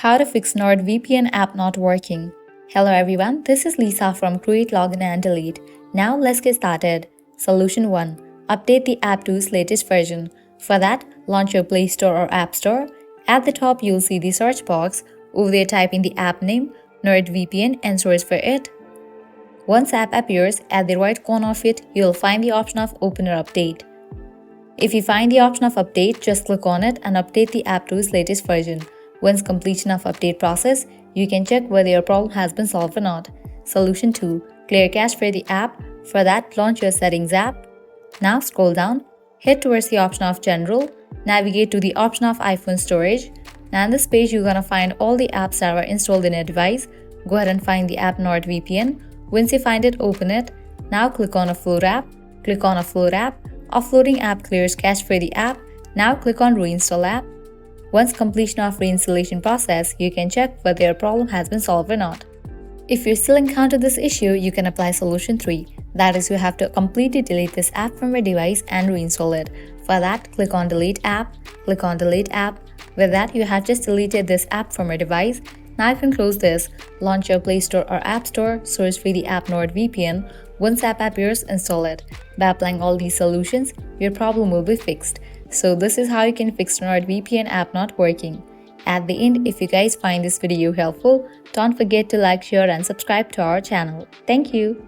How to fix NordVPN app not working. Hello everyone, this is Lisa from Create, Login and Delete. Now let's get started. Solution 1. Update the app to its latest version. For that, launch your Play Store or App Store. At the top, you'll see the search box. Over there, type in the app name, NordVPN, and search for it. Once app appears, at the right corner of it, you'll find the option of Open or Update. If you find the option of Update, just click on it and update the app to its latest version. Once completion of update process, you can check whether your problem has been solved or not. Solution 2. Clear cache for the app. For that, launch your Settings app. Now scroll down, head towards the option of General, navigate to the option of iPhone Storage. Now in this page, you're gonna find all the apps that are installed in your device. Go ahead and find the app NordVPN. Once you find it, open it. Now click on Offload app. Click on Offload app. Offloading app clears cache for the app. Now click on Reinstall app. Once completion of reinstallation process, you can check whether your problem has been solved or not. If you still encounter this issue, you can apply solution 3. That is, you have to completely delete this app from your device and reinstall it. For that, click on Delete app. Click on Delete app. With that, you have just deleted this app from your device. Now you can close this, launch your Play Store or App Store, search for the app NordVPN. Once app appears, install it. By applying all these solutions, your problem will be fixed. So this is how you can fix NordVPN app not working. At the end, if you guys find this video helpful, don't forget to like, share and subscribe to our channel. Thank you.